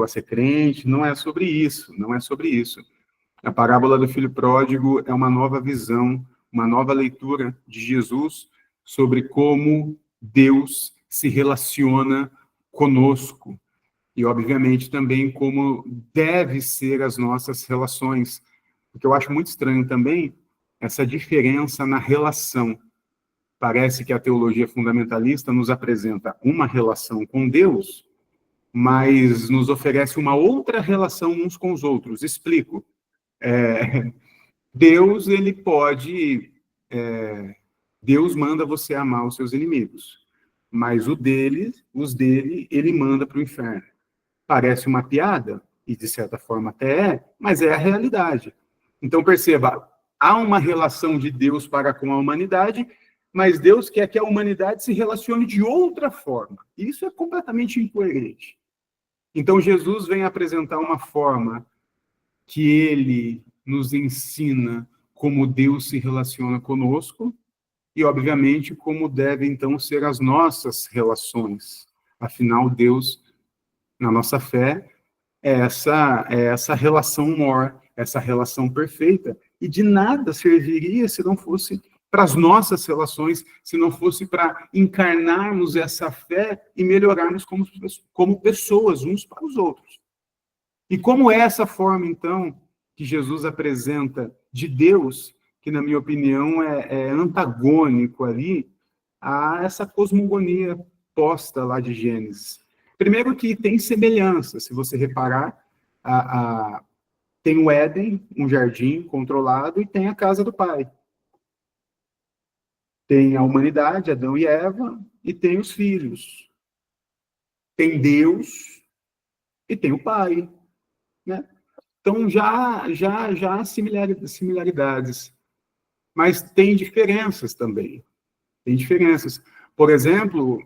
Speaker 6: a ser crente. Não é sobre isso, não é sobre isso. A parábola do filho pródigo é uma nova visão, uma nova leitura de Jesus sobre como Deus se relaciona conosco e, obviamente, também como deve ser as nossas relações. Porque eu acho muito estranho também essa diferença na relação. Parece que a teologia fundamentalista nos apresenta uma relação com Deus, mas nos oferece uma outra relação uns com os outros. Explico. Deus, ele pode... Deus manda você amar os seus inimigos, mas os dele, ele manda para o inferno. Parece uma piada, e de certa forma até mas é a realidade. Então, perceba, há uma relação de Deus para com a humanidade, mas Deus quer que a humanidade se relacione de outra forma. Isso é completamente incoerente. Então, Jesus vem apresentar uma forma que ele nos ensina como Deus se relaciona conosco e, obviamente, como devem, então, ser as nossas relações. Afinal, Deus, na nossa fé, é essa relação mor, essa relação perfeita, e de nada serviria se não fosse para as nossas relações, se não fosse para encarnarmos essa fé e melhorarmos como pessoas uns para os outros. E como é essa forma, então, que Jesus apresenta de Deus, que, na minha opinião, é antagônico ali a essa cosmogonia posta lá de Gênesis. Primeiro que tem semelhança, se você reparar, tem o Éden, um jardim controlado, e tem a casa do Pai. Tem a humanidade, Adão e Eva, e tem os filhos. Tem Deus e tem o Pai. Né? Então, já há similaridades. Mas tem diferenças também. Tem diferenças. Por exemplo,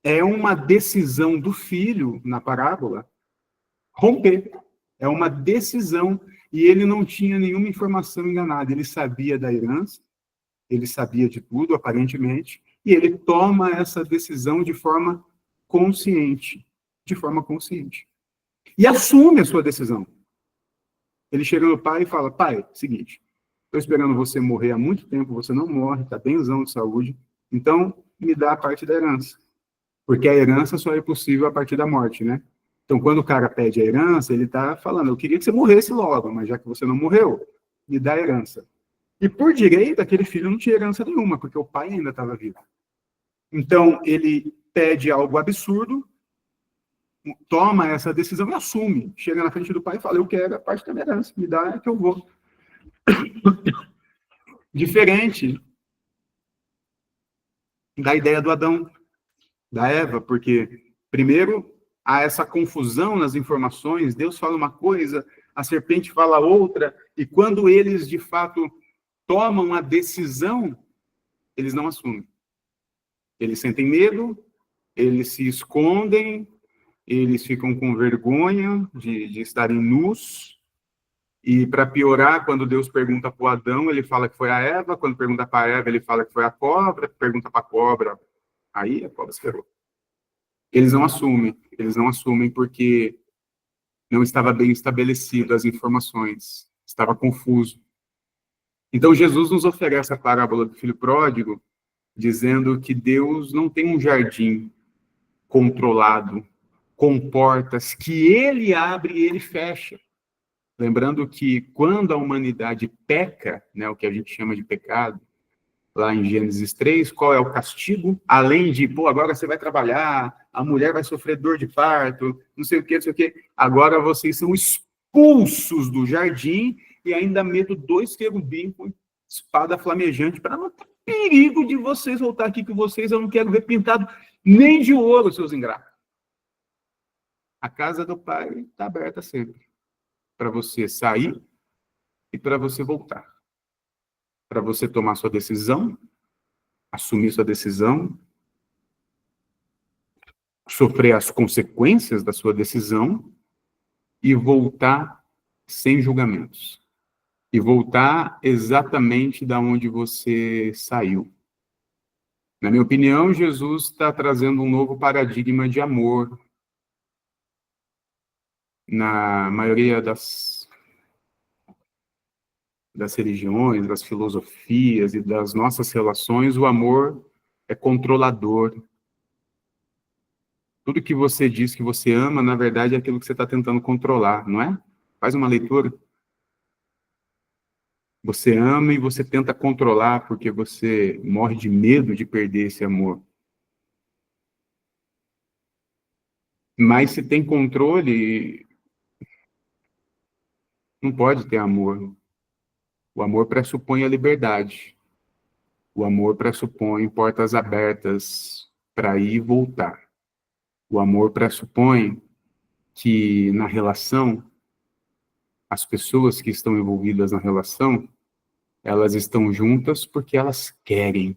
Speaker 6: é uma decisão do filho, na parábola, romper. É uma decisão. E ele não tinha nenhuma informação enganada. Ele sabia da herança, ele sabia de tudo, aparentemente, e ele toma essa decisão de forma consciente. De forma consciente. E assume a sua decisão. Ele chega no pai e fala: pai, seguinte, estou esperando você morrer há muito tempo, você não morre, está bemzão de saúde, então me dá a parte da herança. Porque a herança só é possível a partir da morte, né? Então, quando o cara pede a herança, ele está falando: eu queria que você morresse logo, mas já que você não morreu, me dá a herança. E por direito, aquele filho não tinha herança nenhuma, porque o pai ainda estava vivo. Então, ele pede algo absurdo, toma essa decisão e assume. Chega na frente do pai e fala: eu quero a parte da minha herança, me dá que eu vou. Diferente da ideia do Adão, da Eva, porque, primeiro, há essa confusão nas informações, Deus fala uma coisa, a serpente fala outra, e quando eles, de fato, tomam a decisão, eles não assumem. Eles sentem medo, eles se escondem, eles ficam com vergonha de estarem nus, e para piorar, quando Deus pergunta para o Adão, ele fala que foi a Eva, quando pergunta para a Eva, ele fala que foi a cobra, pergunta para a cobra, aí a cobra se ferrou. Eles não assumem porque não estava bem estabelecido as informações, estava confuso. Então, Jesus nos oferece a parábola do filho pródigo, dizendo que Deus não tem um jardim controlado, com portas que ele abre e ele fecha. Lembrando que quando a humanidade peca, né, o que a gente chama de pecado, lá em Gênesis 3, qual é o castigo? Além de, agora você vai trabalhar, a mulher vai sofrer dor de parto, não sei o quê, agora vocês são expulsos do jardim e ainda meto 2 querubins com espada flamejante para não ter perigo de vocês voltar aqui com vocês, eu não quero ver pintado nem de ouro, seus ingratos. A casa do Pai está aberta sempre, para você sair e para você voltar. Para você tomar sua decisão, assumir sua decisão, sofrer as consequências da sua decisão e voltar sem julgamentos. E voltar exatamente da onde você saiu. Na minha opinião, Jesus está trazendo um novo paradigma de amor. Na maioria das religiões, das filosofias e das nossas relações, o amor é controlador. Tudo que você diz que você ama, na verdade, é aquilo que você está tentando controlar, não é? Faz uma leitura. Você ama e você tenta controlar porque você morre de medo de perder esse amor. Mas se tem controle, não pode ter amor. O amor pressupõe a liberdade. O amor pressupõe portas abertas para ir e voltar. O amor pressupõe que na relação, as pessoas que estão envolvidas na relação, elas estão juntas porque elas querem.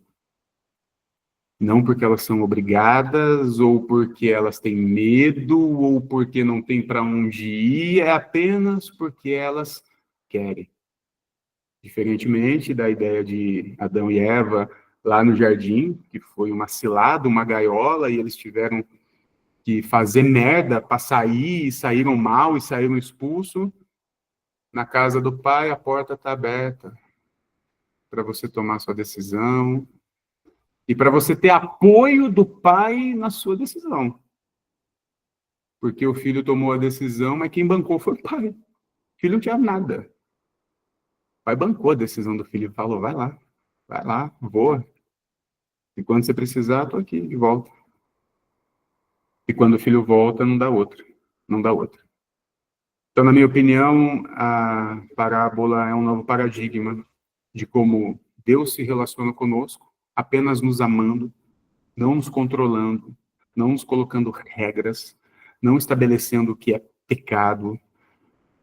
Speaker 6: Não porque elas são obrigadas, ou porque elas têm medo, ou porque não tem para onde ir, é apenas porque elas querem. Diferentemente da ideia de Adão e Eva lá no jardim, que foi uma cilada, uma gaiola, e eles tiveram que fazer merda para sair, e saíram mal, e saíram expulsos. Na casa do Pai, a porta está aberta para você tomar sua decisão e para você ter apoio do Pai na sua decisão. Porque o filho tomou a decisão, mas quem bancou foi o pai. O filho não tinha nada. O pai bancou a decisão do filho e falou, vai lá, voa. E quando você precisar, estou aqui, de volta. E quando o filho volta, não dá outra. Então, na minha opinião, a parábola é um novo paradigma de como Deus se relaciona conosco, apenas nos amando, não nos controlando, não nos colocando regras, não estabelecendo o que é pecado.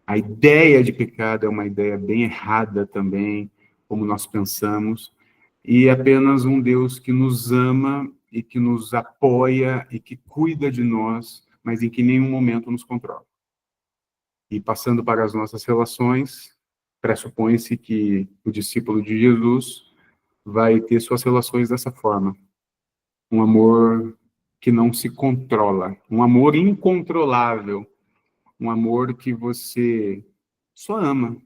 Speaker 6: A ideia de pecado é uma ideia bem errada também, como nós pensamos, e é apenas um Deus que nos ama e que nos apoia e que cuida de nós, mas em que em nenhum momento nos controla. E passando para as nossas relações, pressupõe-se que o discípulo de Jesus vai ter suas relações dessa forma. Um amor que não se controla, um amor incontrolável, um amor que você só ama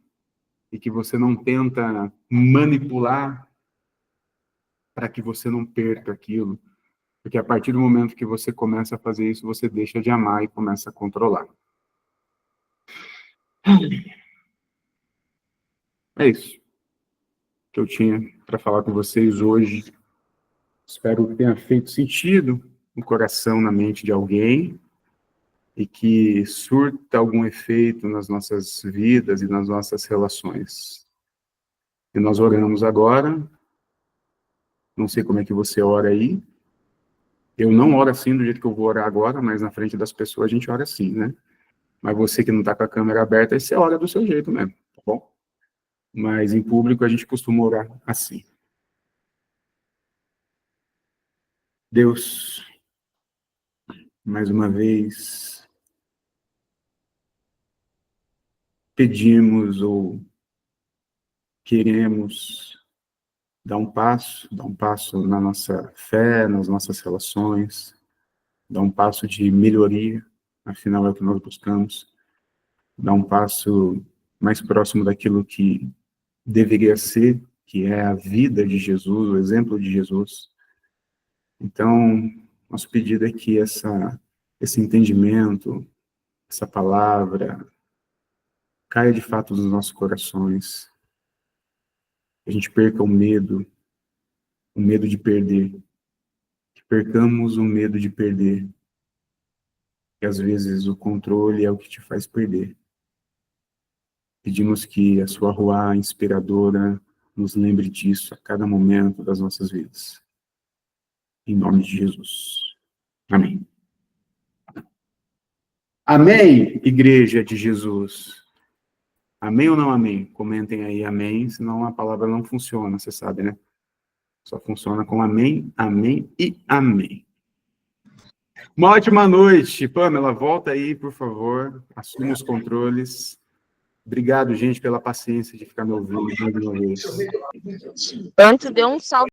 Speaker 6: e que você não tenta manipular para que você não perca aquilo. Porque a partir do momento que você começa a fazer isso, você deixa de amar e começa a controlar. É isso que eu tinha para falar com vocês hoje. Espero que tenha feito sentido no coração, na mente de alguém, e que surta algum efeito nas nossas vidas e nas nossas relações. E nós oramos agora. Não sei como é que você ora aí. Eu não oro assim do jeito que eu vou orar agora, mas na frente das pessoas a gente ora assim, né? Mas você que não está com a câmera aberta, aí você ora do seu jeito mesmo, tá bom? Mas em público a gente costuma orar assim. Deus, mais uma vez, pedimos ou queremos dar um passo na nossa fé, nas nossas relações, dar um passo de melhoria, afinal é o que nós buscamos, dar um passo mais próximo daquilo que deveria ser, que é a vida de Jesus, o exemplo de Jesus. Então, nosso pedido é que esse entendimento, essa palavra, caia de fato nos nossos corações. Que a gente perca o medo de perder. Que percamos o medo de perder. Que às vezes o controle é o que te faz perder. Pedimos que a sua Ruá inspiradora nos lembre disso a cada momento das nossas vidas. Em nome de Jesus. Amém. Amém, Igreja de Jesus. Amém ou não amém? Comentem aí amém, senão a palavra não funciona, você sabe, né? Só funciona com amém, amém e amém. Uma ótima noite. Pamela, volta aí, por favor. Assuma os controles. Obrigado, gente, pela paciência de ficar me ouvindo mais uma vez.
Speaker 9: Antes deu um salve.